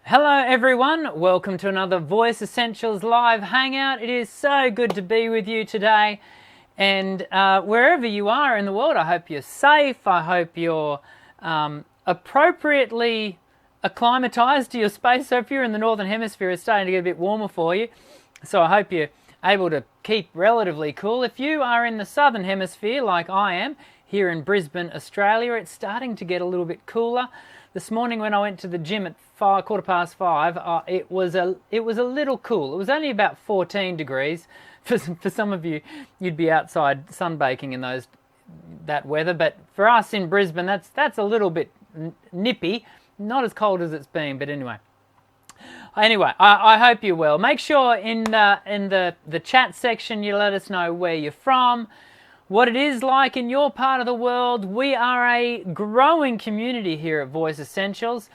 Hello everyone, welcome to another Voice Essentials live hangout. It is so good to be with you today, and wherever you are in the world, I hope you're safe. I hope you're appropriately acclimatized to your space. So if you're in the Northern Hemisphere, it's starting to get a bit warmer for you, so I hope you're able to keep relatively cool. If you are in the Southern Hemisphere like I am here in Brisbane, Australia, it's starting to get a little bit cooler. This morning when I went to the gym at 5:15, it was a little cool. It was only about 14 degrees. For some of you, you'd be outside sunbaking in that weather, but for us in Brisbane, that's a little bit nippy. Not as cold as it's been, but anyway. I hope you're well. Make sure in the chat section you let us know where you're from, what it is like in your part of the world. We are a growing community here at Voice Essentials,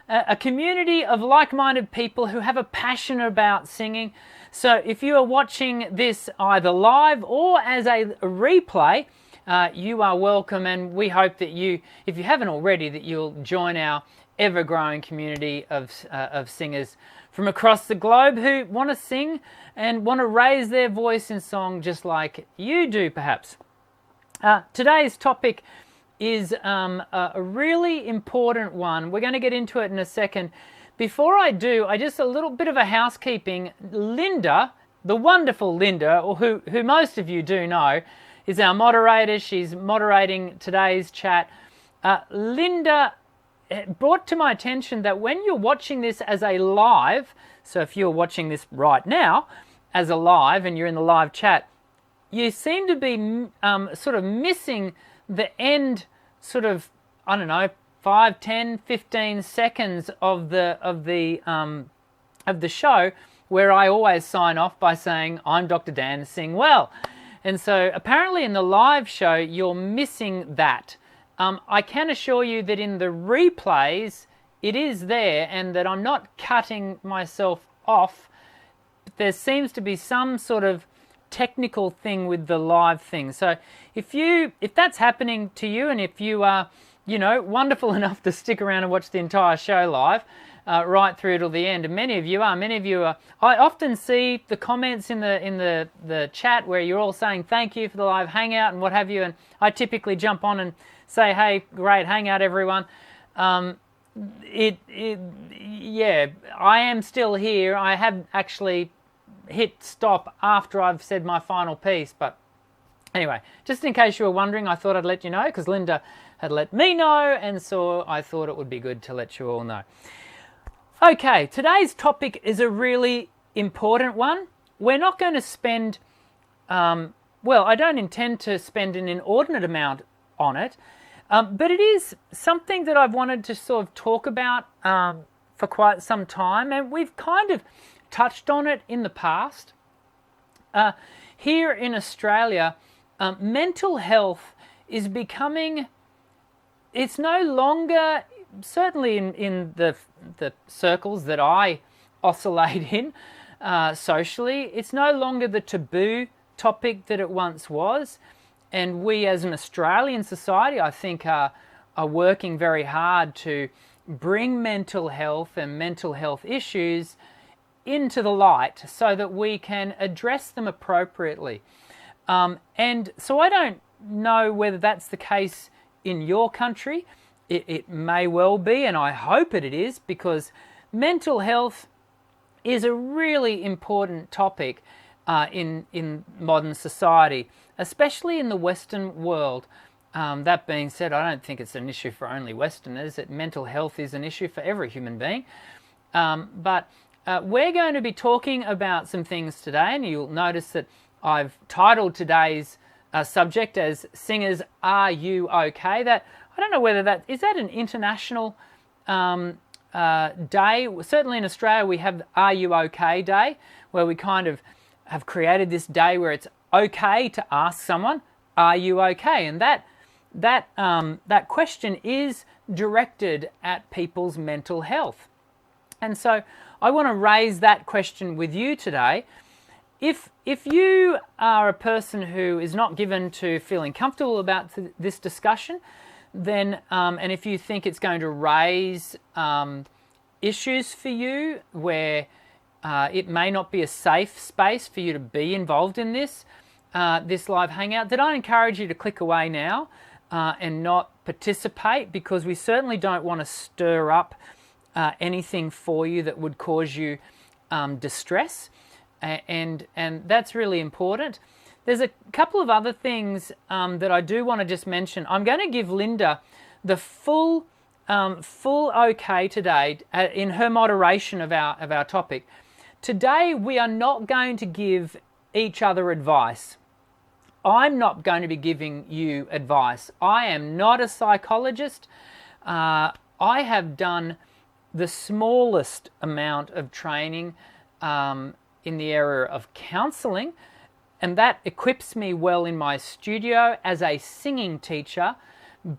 a community of like-minded people who have a passion about singing. So if you are watching this either live or as a replay, you are welcome, and we hope that you, if you haven't already, that you'll join our ever-growing community of singers from across the globe who want to sing and want to raise their voice in song just like you do, perhaps. Today's topic is a really important one. We're going to get into it in a second. Before I do, just a little bit of a housekeeping. Linda, the wonderful Linda, or who most of you do know, is our moderator. She's moderating today's chat. Linda brought to my attention that when you're watching this as a live, so if you're watching this right now as a live and you're in the live chat, you seem to be sort of missing the end sort of, I don't know, 5, 10, 15 seconds of the show, where I always sign off by saying, "I'm Dr. Dan, sing well." And so apparently in the live show, you're missing that. I can assure you that in the replays, it is there, and that I'm not cutting myself off. There seems to be some sort of technical thing with the live thing. So if that's happening to you, and if you are, wonderful enough to stick around and watch the entire show live, right through till the end, and many of you are. I often see the comments in the chat where you're all saying thank you for the live hangout and what have you, and I typically jump on and say, hey, great hangout, everyone. I am still here. I have actually hit stop after I've said my final piece, but anyway, just in case you were wondering, I thought I'd let you know, because Linda had let me know, and so I thought it would be good to let you all know. Okay, today's topic is a really important one. We're not going to spend, I don't intend to spend an inordinate amount on it, but it is something that I've wanted to sort of talk about for quite some time, and we've kind of touched on it in the past. Here in Australia, mental health is becoming, it's no longer, certainly in the circles that I oscillate in socially, it's no longer the taboo topic that it once was. And we as an Australian society, I think, are working very hard to bring mental health and mental health issues into the light so that we can address them appropriately. And so I don't know whether that's the case in your country. It may well be, and I hope it is, because mental health is a really important topic in modern society, especially in the Western world. That being said, I don't think it's an issue for only Westerners. Mental health is an issue for every human being. But we're going to be talking about some things today, and you'll notice that I've titled today's subject as "Singers, Are You OK?" That, I don't know whether is that an international day. Certainly in Australia we have Are You OK Day, where we kind of have created this day where it's okay to ask someone, are you okay? And that question is directed at people's mental health. And so I want to raise that question with you today. If you are a person who is not given to feeling comfortable about this discussion, then and if you think it's going to raise issues for you where it may not be a safe space for you to be involved in this live hangout, then I encourage you to click away now and not participate, because we certainly don't want to stir up anything for you that would cause you distress, and that's really important. There's a couple of other things that I do want to just mention. I'm going to give Linda the full okay today in her moderation of our topic. Today we are not going to give each other advice. I'm not going to be giving you advice. I am not a psychologist. I have done the smallest amount of training in the area of counselling, and that equips me well in my studio as a singing teacher,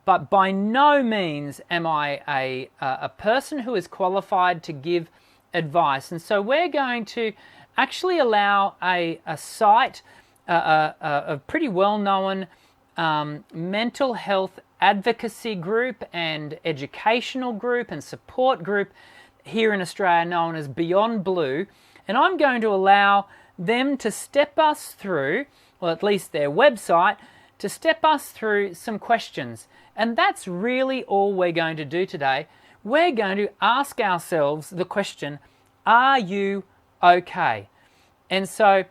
but by no means am I a person who is qualified to give advice. And so we're going to actually allow a site, a pretty well-known mental health advocacy group and educational group and support group here in Australia known as Beyond Blue, and I'm going to allow them to step us through, or at least their website, to step us through some questions. And that's really all we're going to do today. We're going to ask ourselves the question, are you okay? And so,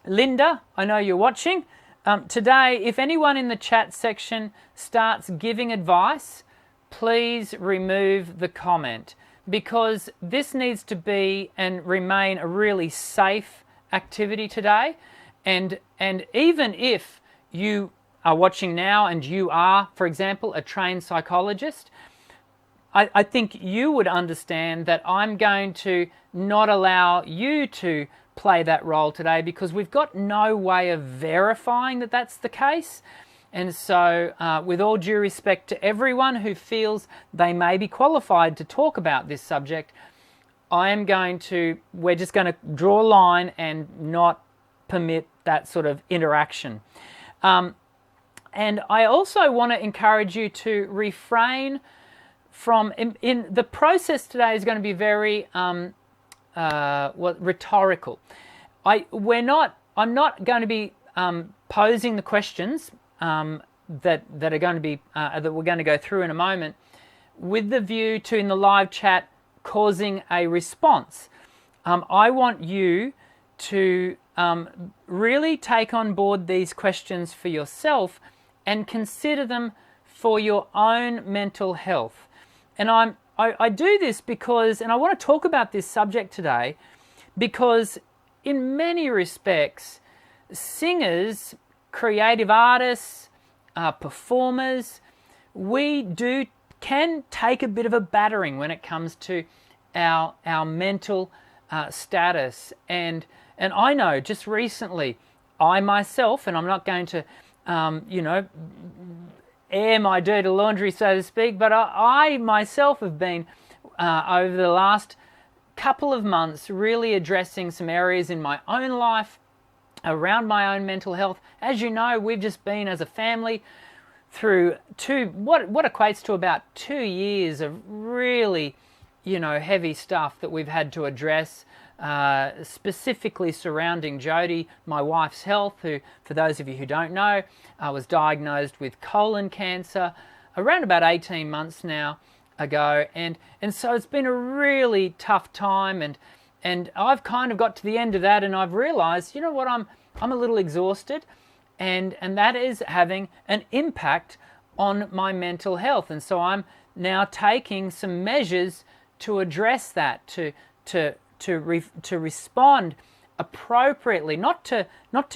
Linda, I know you're watching. Today, if anyone in the chat section starts giving advice, please remove the comment, because this needs to be and remain a really safe activity today. And even if you are watching now and you are, for example, a trained psychologist, I think you would understand that I'm going to not allow you to play that role today, because we've got no way of verifying that that's the case. And so with all due respect to everyone who feels they may be qualified to talk about this subject, we're just going to draw a line and not permit that sort of interaction. And I also want to encourage you to refrain from, in the process today is going to be very rhetorical. I'm not going to be posing the questions that are going to be that we're going to go through in a moment, with the view to, in the live chat, causing a response. I want you to really take on board these questions for yourself and consider them for your own mental health. And I do this because, and I want to talk about this subject today, because in many respects, singers, creative artists, performers, can take a bit of a battering when it comes to our mental status. And I know just recently, I myself, and I'm not going to, air my dirty laundry, so to speak, but I myself have been, over the last couple of months, really addressing some areas in my own life around my own mental health. As you know, we've just been, as a family, through what equates to about 2 years of really, heavy stuff that we've had to address, specifically surrounding Jody, my wife's health, who, for those of you who don't know, was diagnosed with colon cancer around about 18 months now ago, and so it's been a really tough time, and I've kind of got to the end of that, and I've realized, I'm a little exhausted, and that is having an impact on my mental health. And so I'm now taking some measures to address that, to respond appropriately, not to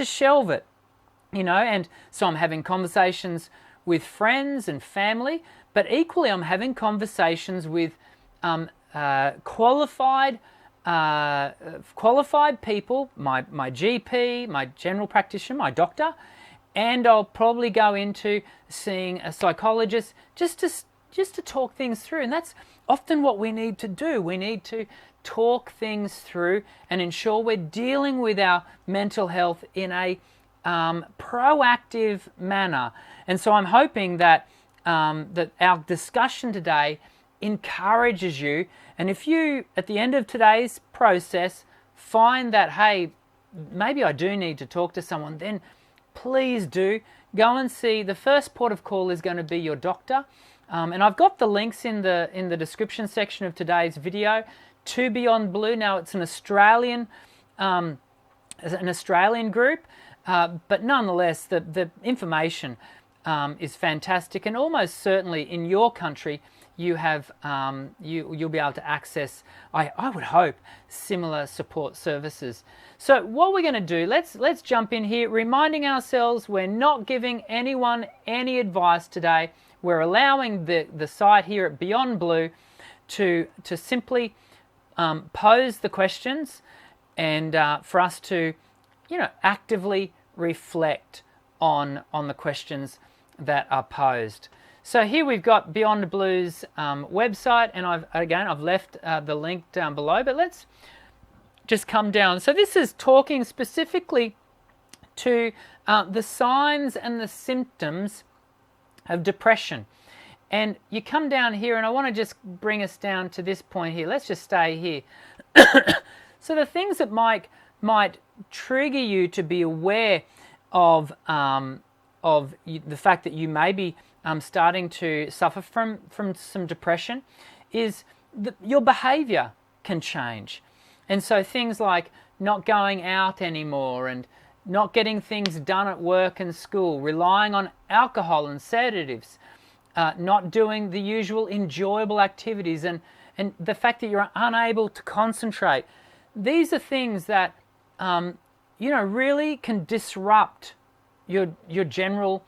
shelve it, and so I'm having conversations with friends and family, but equally I'm having conversations with qualified people, my GP, my general practitioner, my doctor, and I'll probably go into seeing a psychologist just to talk things through. And that's often what we need to do. We need to talk things through and ensure we're dealing with our mental health in a proactive manner. And so I'm hoping that that our discussion today encourages you And if you, at the end of today's process, find that, hey, maybe I do need to talk to someone, then please do go and see. The first port of call is going to be your doctor. And I've got the links in the description section of today's video to Beyond Blue. Now, it's an Australian group, but nonetheless, the information is fantastic, and almost certainly in your country you have you'll be able to access, I would hope, similar support services. So what we're going to do, let's jump in here, reminding ourselves we're not giving anyone any advice today. We're allowing the site here at Beyond Blue to simply pose the questions, and for us to, actively reflect on the questions that are posed. So here we've got Beyond Blue's website, and I've left the link down below, but let's just come down. So this is talking specifically to the signs and the symptoms of depression. And you come down here, and I want to just bring us down to this point here. Let's just stay here. So the things that might trigger you to be aware of the fact that you may be starting to suffer from some depression is your behavior can change. And so things like not going out anymore, and not getting things done at work and school, relying on alcohol and sedatives, not doing the usual enjoyable activities, and the fact that you're unable to concentrate. These are things that really can disrupt your general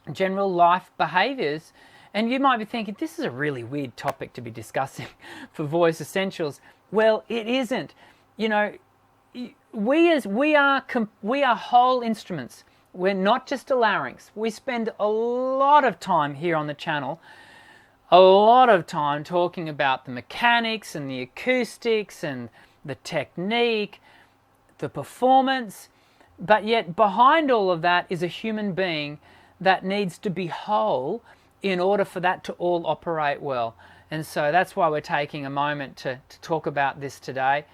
life behaviors. And you might be thinking, this is a really weird topic to be discussing for Voice Essentials. Well, it isn't. We are whole instruments. We're not just a larynx. We spend a lot of time here on the channel, a lot of time talking about the mechanics and the acoustics and the technique, the performance, but yet behind all of that is a human being that needs to be whole in order for that to all operate well. And so that's why we're taking a moment to talk about this today.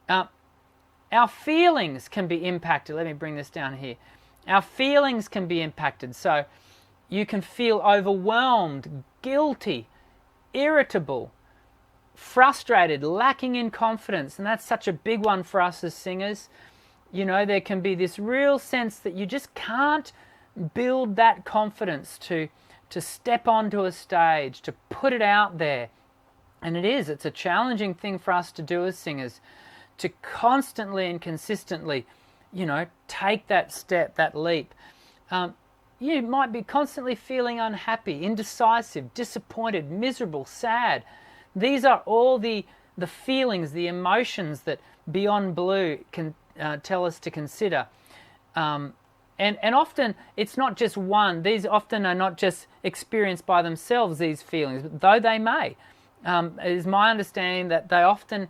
Our feelings can be impacted. Let me bring this down here. Our feelings can be impacted. So you can feel overwhelmed, guilty, irritable, frustrated, lacking in confidence. And that's such a big one for us as singers. There can be this real sense that you just can't build that confidence to step onto a stage, to put it out there. And it's a challenging thing for us to do as singers, to constantly and consistently, take that step, that leap. You might be constantly feeling unhappy, indecisive, disappointed, miserable, sad. These are all the feelings, the emotions that Beyond Blue can tell us to consider. And often it's not just one. These often are not just experienced by themselves, these feelings, though they may. It is my understanding that they're often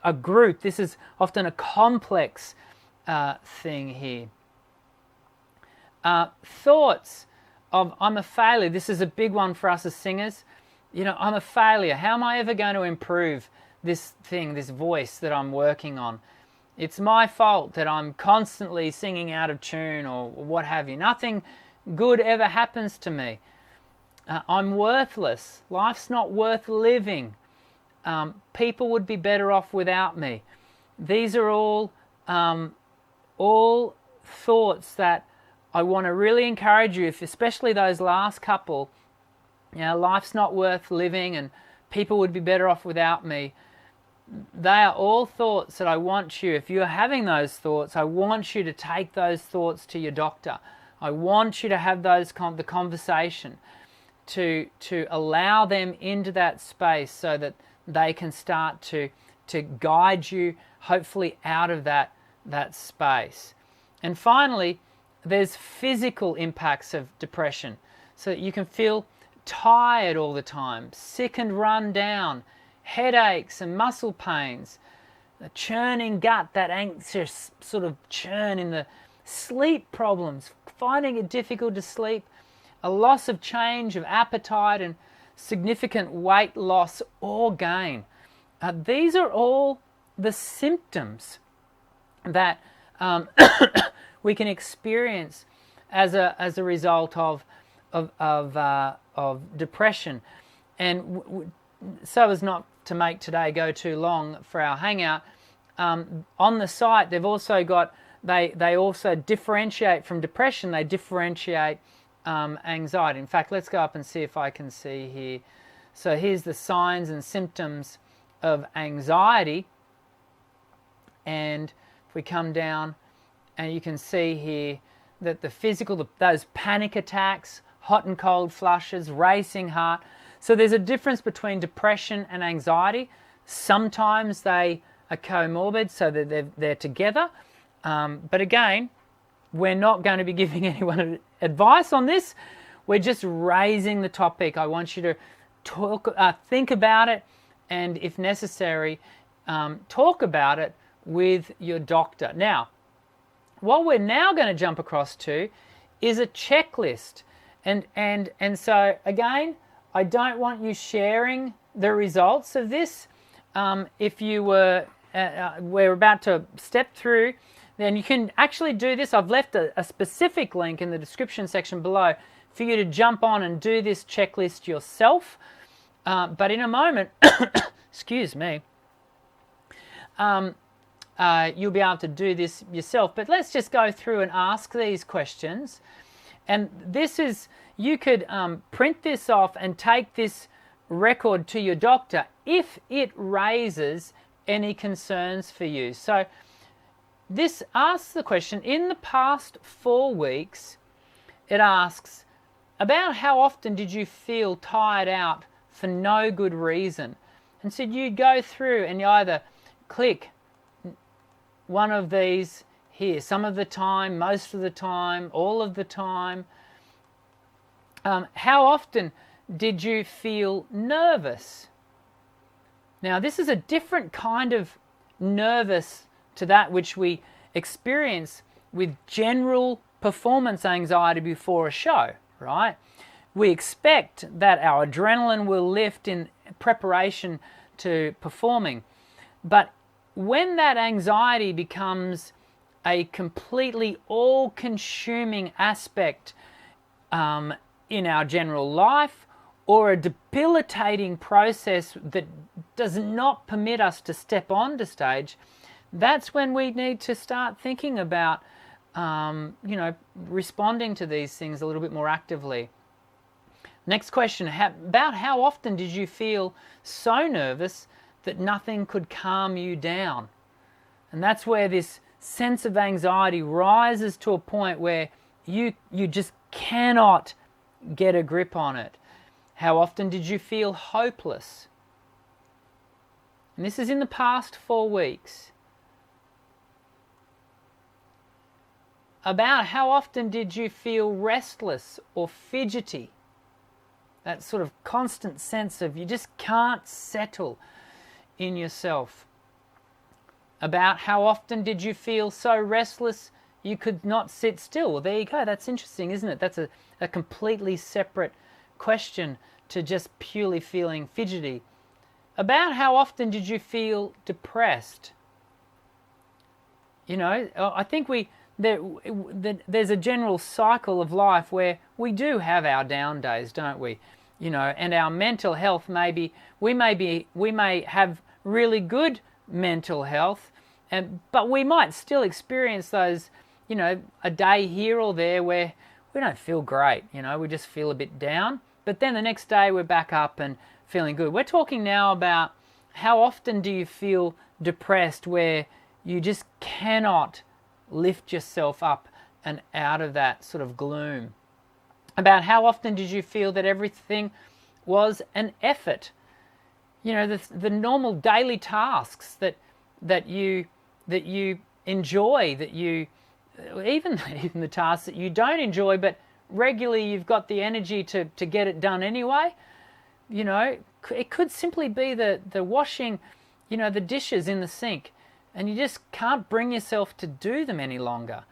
a group. This is often a complex thing here. Thoughts of I'm a failure. This is a big one for us as singers. I'm a failure. How am I ever going to improve this thing, this voice that I'm working on? It's my fault that I'm constantly singing out of tune or what have you. Nothing good ever happens to me. I'm worthless. Life's not worth living. People would be better off without me. These are all thoughts that I want to really encourage you, especially those last couple. Life's not worth living and people would be better off without me. They are all thoughts that I want you, if you're having those thoughts, I want you to take those thoughts to your doctor. I want you to have the conversation to allow them into that space so that they can start to guide you, hopefully, out of that space. And finally, there's physical impacts of depression. So that you can feel tired all the time, sick and run down, headaches and muscle pains, a churning gut, that anxious sort of churn in the sleep problems, finding it difficult to sleep, a loss of change of appetite, and significant weight loss or gain. These are all the symptoms that we can experience as a result of depression. And so as not to make today go too long for our hangout, on the site they've also got, they also differentiate from depression, they differentiate anxiety. In fact, let's go up and see if I can see here. So here's the signs and symptoms of anxiety, and if we come down, and you can see here that the physical, those panic attacks, hot and cold flushes, racing heart. So there's a difference between depression and anxiety. Sometimes they are comorbid, so that they're together. But again, we're not going to be giving anyone advice on this. We're just raising the topic. I want you to think about it, and if necessary, talk about it with your doctor. Now, what we're now going to jump across to is a checklist. And so again, I don't want you sharing the results of this. If you we're about to step through, then you can actually do this. I've left a specific link in the description section below for you to jump on and do this checklist yourself. But in a moment, excuse me, you'll be able to do this yourself. But let's just go through and ask these questions. And this is, you could print this off and take this record to your doctor if it raises any concerns for you. So this asks the question, in the past 4 weeks, it asks, about how often did you feel tired out for no good reason? And so you go through and you either click one of these here, some of the time, most of the time, all of the time. How often did you feel nervous? Now, this is a different kind of nervous to that which we experience with general performance anxiety before a show, right? We expect that our adrenaline will lift in preparation to performing. But when that anxiety becomes a completely all-consuming aspect in our general life, or a debilitating process that does not permit us to step onto stage, that's when we need to start thinking about, responding to these things a little bit more actively. Next question, about how often did you feel so nervous that nothing could calm you down? And that's where this sense of anxiety rises to a point where you just cannot get a grip on it. How often did you feel hopeless? And this is in the past 4 weeks. About how often did you feel restless or fidgety? That sort of constant sense of you just can't settle in yourself. About how often did you feel so restless you could not sit still? Well, there you go. That's interesting, isn't it? That's a completely separate question to just purely feeling fidgety. About how often did you feel depressed? I think there's a general cycle of life where we do have our down days, don't we? And our mental health we may have really good mental health, but we might still experience those, a day here or there where we don't feel great, we just feel a bit down. But then the next day we're back up and feeling good. We're talking now about how often do you feel depressed where you just cannot lift yourself up and out of that sort of gloom. About how often did you feel that everything was an effort? The normal daily tasks that you enjoy, that you even the tasks that you don't enjoy, but regularly you've got the energy to get it done anyway. It could simply be the washing, the dishes in the sink, and you just can't bring yourself to do them any longer.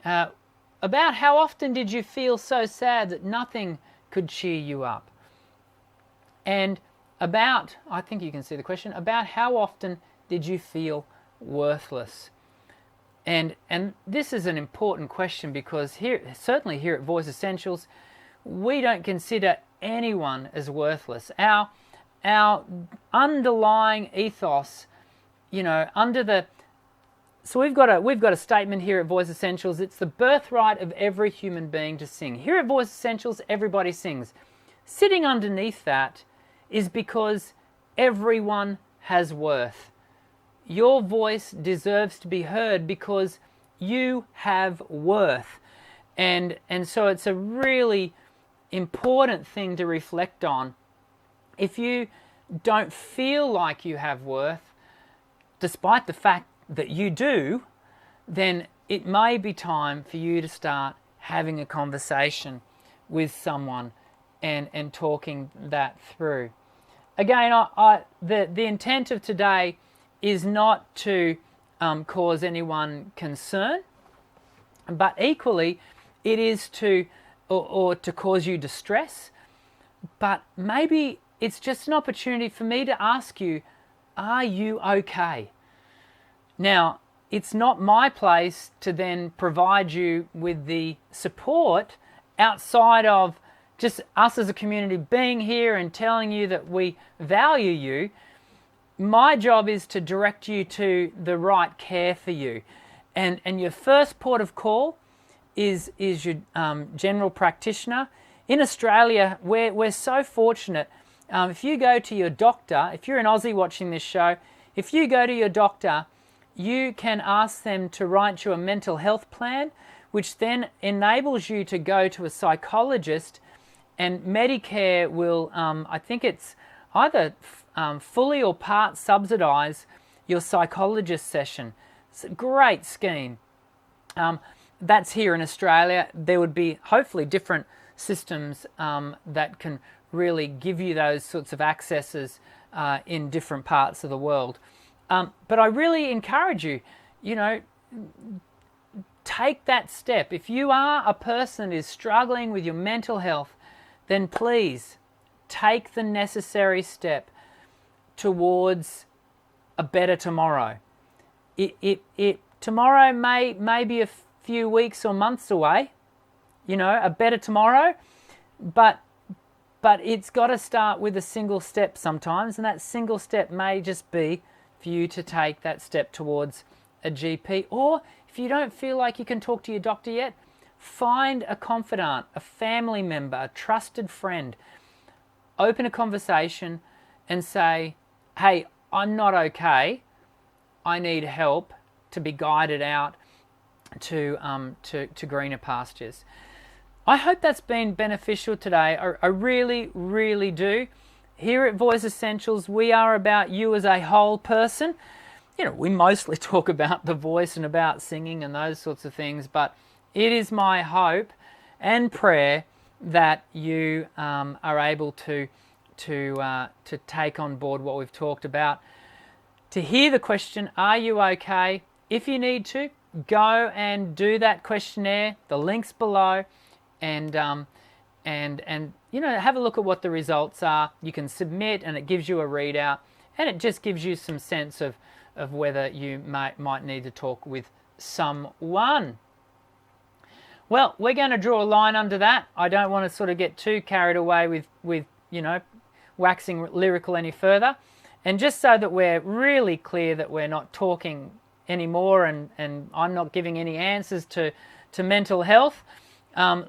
About how often did you feel so sad that nothing could cheer you up? And about, I think you can see the question, about how often did you feel worthless? And this is an important question, because here, certainly here at Voice Essentials, we don't consider anyone as worthless. Our underlying ethos, so we've got a statement here at Voice Essentials. It's the birthright of every human being to sing. Here at Voice Essentials, everybody sings. Sitting underneath that is because everyone has worth. Your voice deserves to be heard because you have worth. And so it's a really important thing to reflect on. If you don't feel like you have worth, despite the fact that you do, then it may be time for you to start having a conversation with someone and talking that through. Again, the intent of today is not to cause anyone concern, but equally it is to cause you distress. But maybe it's just an opportunity for me to ask you, are you okay? Now, it's not my place to then provide you with the support outside of just us as a community being here and telling you that we value you. My job is to direct you to the right care for you. And your first port of call is your general practitioner. In Australia, we're so fortunate. If you go to your doctor, if you're an Aussie watching this show, if you go to your doctor, you can ask them to write you a mental health plan, which then enables you to go to a psychologist, and Medicare will, I think it's either fully or part subsidise your psychologist session. It's a great scheme. That's here in Australia. There would be hopefully different systems that can really give you those sorts of accesses in different parts of the world. But I really encourage you, take that step. If you are a person that is struggling with your mental health, then please take the necessary step towards a better tomorrow. Tomorrow may be a few weeks or months away, a better tomorrow, but it's got to start with a single step sometimes, and that single step may just be for you to take that step towards a GP. Or if you don't feel like you can talk to your doctor yet, find a confidant, a family member, a trusted friend. Open a conversation and say, hey, I'm not okay. I need help to be guided out to greener pastures. I hope that's been beneficial today. I really, really do. Here at Voice Essentials, we are about you as a whole person. We mostly talk about the voice and about singing and those sorts of things, but it is my hope and prayer that you are able to take on board what we've talked about. To hear the question, are you okay? If you need to, go and do that questionnaire. The link's below, and have a look at what the results are. You can submit, and it gives you a readout, and it just gives you some sense of whether you might need to talk with someone. Well, we're going to draw a line under that. I don't want to sort of get too carried away with waxing lyrical any further. And just so that we're really clear that we're not talking anymore, and I'm not giving any answers to mental health,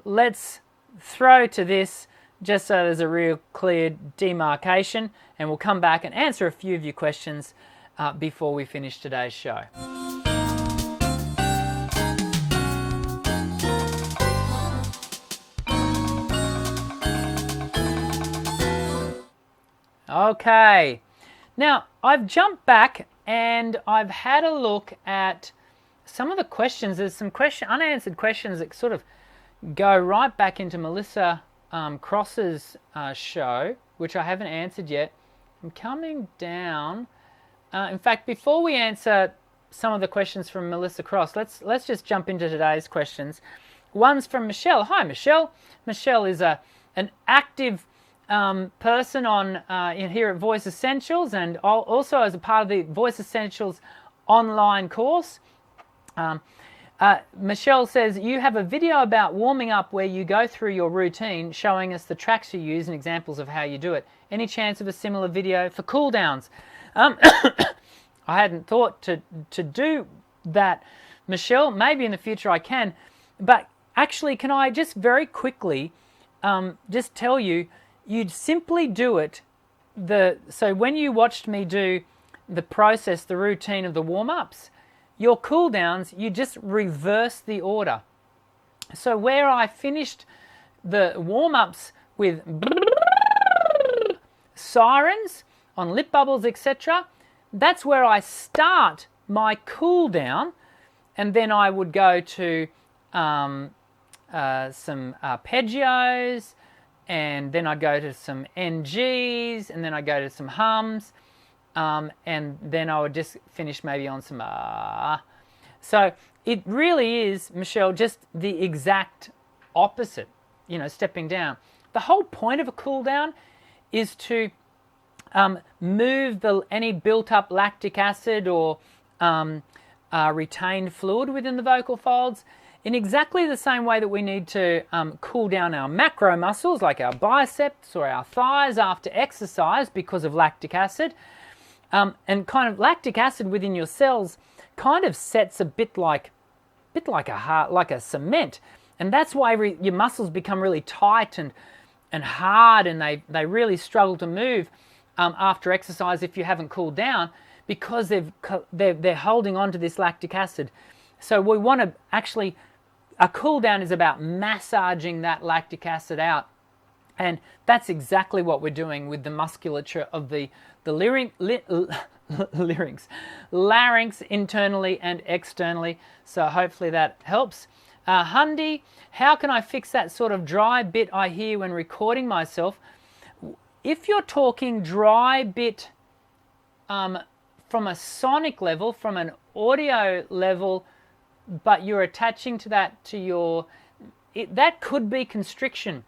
let's throw to this just so there's a real clear demarcation, and we'll come back and answer a few of your questions before we finish today's show. Okay, now I've jumped back and I've had a look at some of the questions. There's some unanswered questions that sort of go right back into Melissa Cross's show, which I haven't answered yet. I'm coming down. In fact, before we answer some of the questions from Melissa Cross, let's just jump into today's questions. One's from Michelle. Hi, Michelle. Michelle is an active person on here at Voice Essentials, and also as a part of the Voice Essentials online course. Michelle says, you have a video about warming up where you go through your routine showing us the tracks you use and examples of how you do it. Any chance of a similar video for cool downs? I hadn't thought to do that, Michelle. Maybe in the future I can. But actually, can I just very quickly just tell you, you'd simply do it. So when you watched me do the process, the routine of the warm-ups, your cool downs, you just reverse the order. So where I finished the warm-ups with sirens on lip bubbles, etc., that's where I start my cool down, and then I would go to some arpeggios, and then I'd go to some NGs, and then I'd go to some hums, and then I would just finish maybe on some So it really is, Michelle, just the exact opposite, stepping down. The whole point of a cool down is to move any built-up lactic acid or retained fluid within the vocal folds in exactly the same way that we need to cool down our macro muscles like our biceps or our thighs after exercise because of lactic acid. And kind of lactic acid within your cells kind of sets a bit like a cement, and that's why your muscles become really tight and hard, and they really struggle to move after exercise if you haven't cooled down, because they're holding on to this lactic acid. So we want to actually, a cool down is about massaging that lactic acid out, and that's exactly what we're doing with the musculature of the larynx internally and externally. So hopefully that helps. Hundi, how can I fix that sort of dry bit I hear when recording myself? If you're talking dry bit from a sonic level, from an audio level, but you're attaching to that that could be constriction,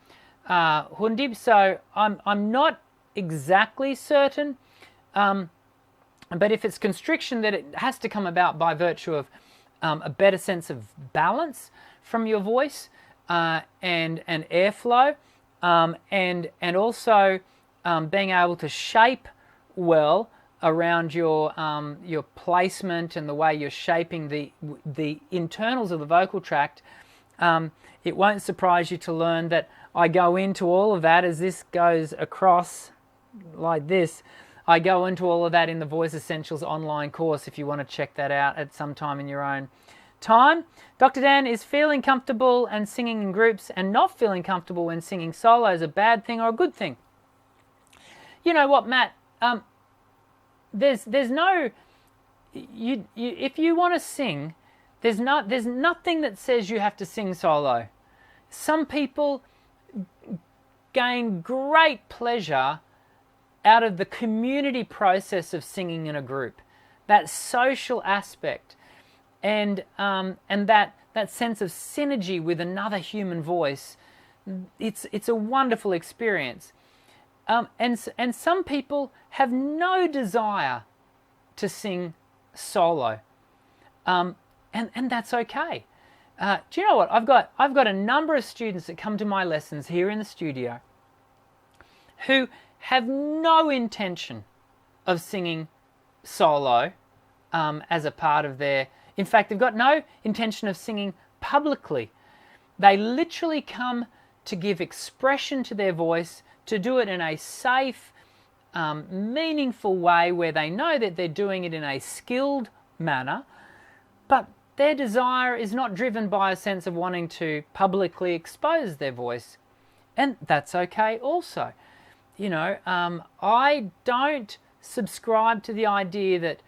Hundi. So I'm not exactly certain, but if it's constriction, that it has to come about by virtue of a better sense of balance from your voice and airflow, and also being able to shape well around your placement and the way you're shaping the internals of the vocal tract. It won't surprise you to learn that I go into all of that as this goes across like this. I go into all of that in the Voice Essentials online course if you want to check that out at some time in your own time. Dr. Dan, is feeling comfortable and singing in groups and not feeling comfortable when singing solos a bad thing or a good thing? You know what, Matt? There's no... if you want to sing, there's nothing that says you have to sing solo. Some people gain great pleasure out of the community process of singing in a group, that social aspect, and that sense of synergy with another human voice. It's a wonderful experience, and some people have no desire to sing solo, and that's okay. Do you know what? I've got a number of students that come to my lessons here in the studio who have no intention of singing solo as a part of their... In fact, they've got no intention of singing publicly. They literally come to give expression to their voice, to do it in a safe, meaningful way where they know that they're doing it in a skilled manner, but their desire is not driven by a sense of wanting to publicly expose their voice. And that's okay also. You know, I don't subscribe to the idea that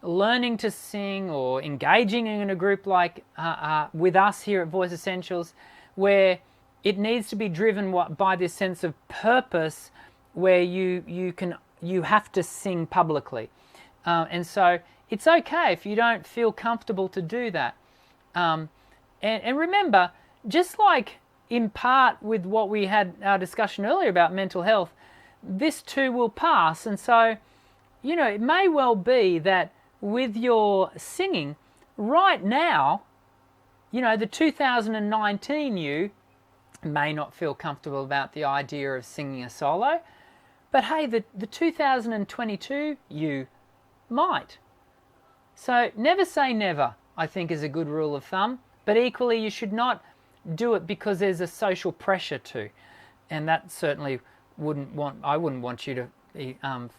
learning to sing or engaging in a group like with us here at Voice Essentials, where it needs to be driven by this sense of purpose, where you have to sing publicly, and so it's okay if you don't feel comfortable to do that. And remember, just like in part with what we had our discussion earlier about mental health, this too will pass. And so, it may well be that with your singing right now, the 2019 you may not feel comfortable about the idea of singing a solo, but hey, the 2022 you might. So never say never, I think, is a good rule of thumb, but equally you should not do it because there's a social pressure to, and that certainly I wouldn't want you to be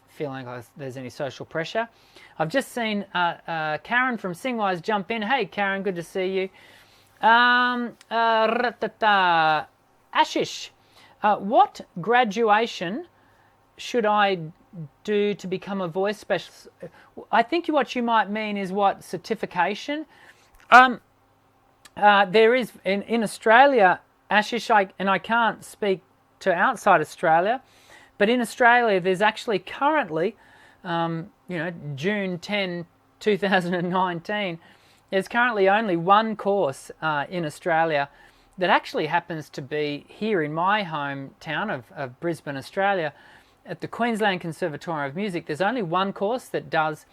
feeling like there's any social pressure. I've just seen Karen from Singwise jump in. Hey Karen, good to see you. Ashish, what graduation should I do to become a voice specialist? I think what you might mean is what certification. There is in Australia, Ashish, and I can't speak to outside Australia, but in Australia there's actually currently, June 10, 2019, there's currently only one course in Australia that actually happens to be here in my hometown of Brisbane, Australia, at the Queensland Conservatorium of Music. There's only one course that does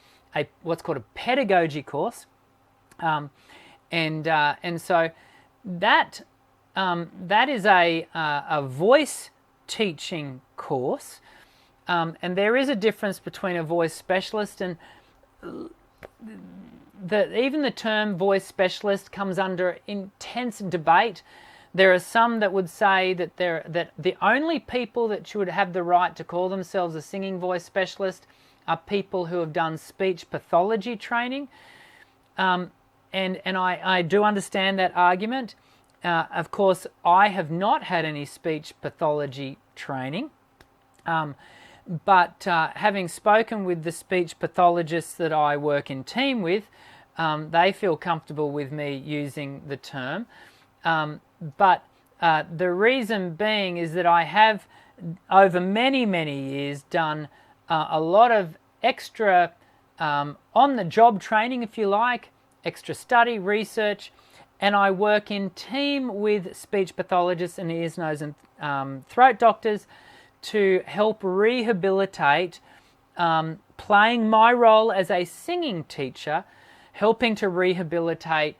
what's called a pedagogy course, and so that is a voice teaching course, and there is a difference between a voice specialist and even the term voice specialist comes under intense debate. There are some that would say that the only people that should have the right to call themselves a singing voice specialist are people who have done speech pathology training, and I do understand that argument. Of course, I have not had any speech pathology training, but having spoken with the speech pathologists that I work in team with, they feel comfortable with me using the term. But the reason being is that I have, over many, many years, done a lot of extra on-the-job training, if you like, extra study, research, and I work in team with speech pathologists and ears, nose and throat doctors to help rehabilitate, playing my role as a singing teacher, helping to rehabilitate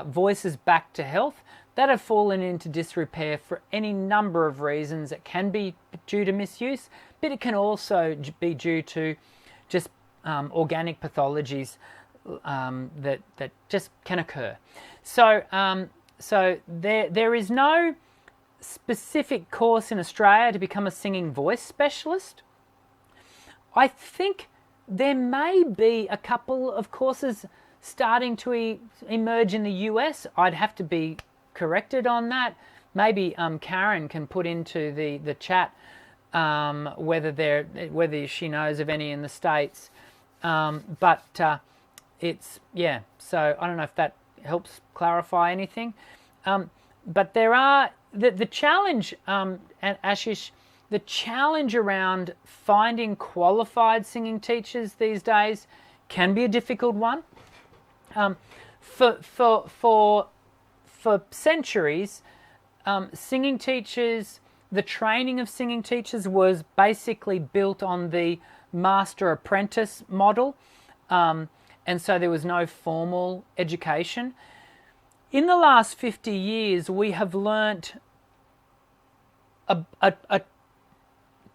voices back to health that have fallen into disrepair for any number of reasons. It can be due to misuse, but it can also be due to just organic pathologies that just can occur. So there is no specific course in Australia to become a singing voice specialist. I think there may be a couple of courses starting to emerge in the US. I'd have to be corrected on that. Maybe Karen can put into the chat whether she knows of any in the States. But so I don't know if that helps clarify anything. But there are the challenge, and Ashish, the challenge around finding qualified singing teachers these days can be a difficult one. For centuries, singing teachers, the training of singing teachers was basically built on the master-apprentice model, and so there was no formal education. In the last 50 years, we have learnt a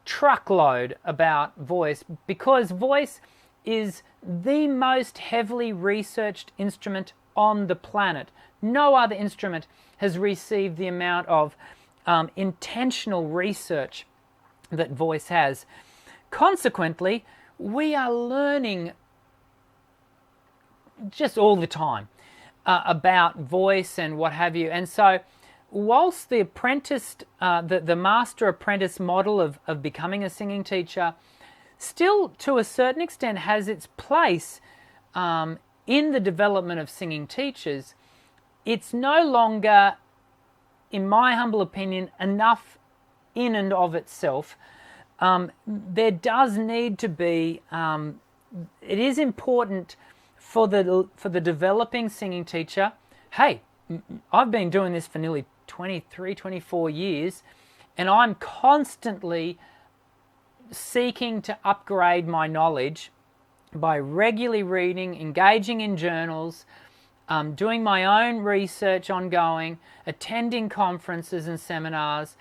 truckload about voice, because voice is the most heavily researched instrument on the planet. No other instrument has received the amount of intentional research that voice has. Consequently, we are learning just all the time about voice and what have you. And so whilst the the master-apprentice model of becoming a singing teacher still to a certain extent has its place in the development of singing teachers, it's no longer, in my humble opinion, enough in and of itself. There does need to be, it is important for the developing singing teacher. Hey, I've been doing this for nearly 23, 24 years, and I'm constantly seeking to upgrade my knowledge by regularly reading, engaging in journals, doing my own research ongoing, attending conferences and seminars.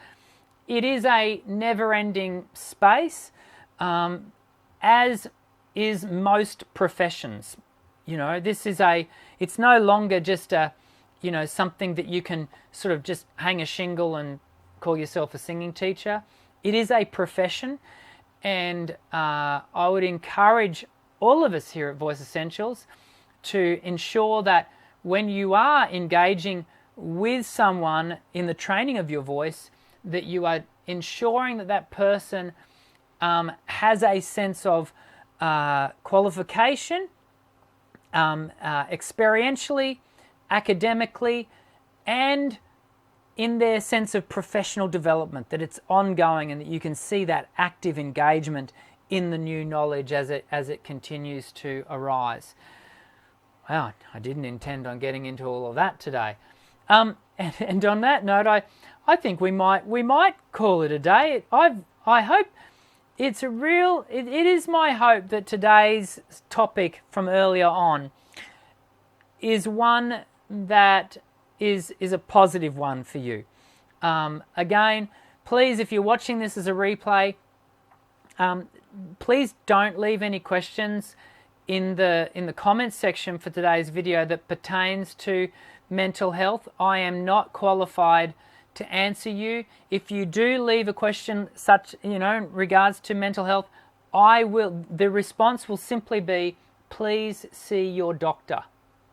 It is a never-ending space, as is most professions. You know, it's no longer just something that you can sort of just hang a shingle and call yourself a singing teacher. It is a profession, and I would encourage all of us here at Voice Essentials to ensure that when you are engaging with someone in the training of your voice, that you are ensuring that that person has a sense of qualification, experientially, academically, and in their sense of professional development, that it's ongoing and that you can see that active engagement in the new knowledge as it continues to arise. Wow, I didn't intend on getting into all of that today. And on that note, I think we might call it a day. I hope it is my hope that today's topic from earlier on is one that is a positive one for you. Again, please, if you're watching this as a replay, please don't leave any questions in the comments section for today's video that pertains to mental health. I am not qualified to answer you. If you do leave a question such, in regards to mental health, the response will simply be, please see your doctor.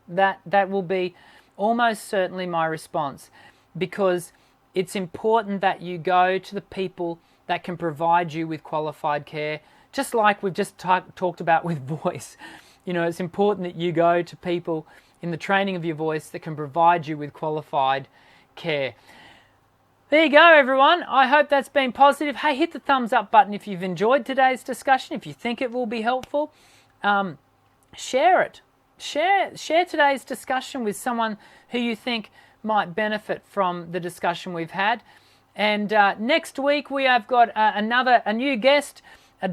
That will be almost certainly my response, because it's important that you go to the people that can provide you with qualified care, just like we've just talked about with voice. It's important that you go to people in the training of your voice that can provide you with qualified care. There you go, everyone. I hope that's been positive. Hey, hit the thumbs up button if you've enjoyed today's discussion, if you think it will be helpful. Share it. Share today's discussion with someone who you think might benefit from the discussion we've had. And next week we have got a new guest,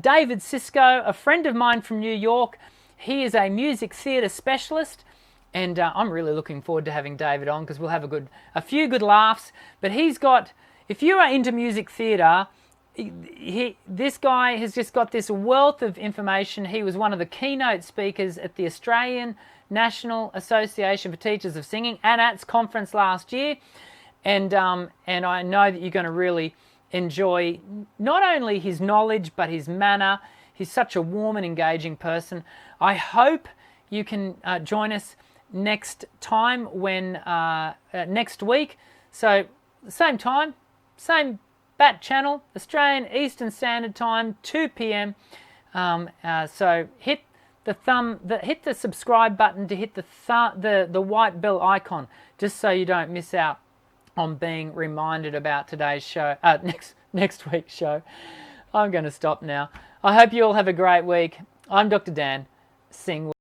David Sisko, a friend of mine from New York. He is a music theatre specialist, and I'm really looking forward to having David on, because we'll have a few good laughs. But if you are into music theatre, this guy has just got this wealth of information. He was one of the keynote speakers at the Australian National Association for Teachers of Singing, ANAT's conference last year. And I know that you're going to really enjoy not only his knowledge, but his manner. He's such a warm and engaging person. I hope you can join us next time next week. So same time, same BAT channel, Australian Eastern Standard Time, 2 p.m. So hit the subscribe button to hit the white bell icon, just so you don't miss out on being reminded about today's show, next week's show. I'm going to stop now. I hope you all have a great week. I'm Dr. Dan. Sing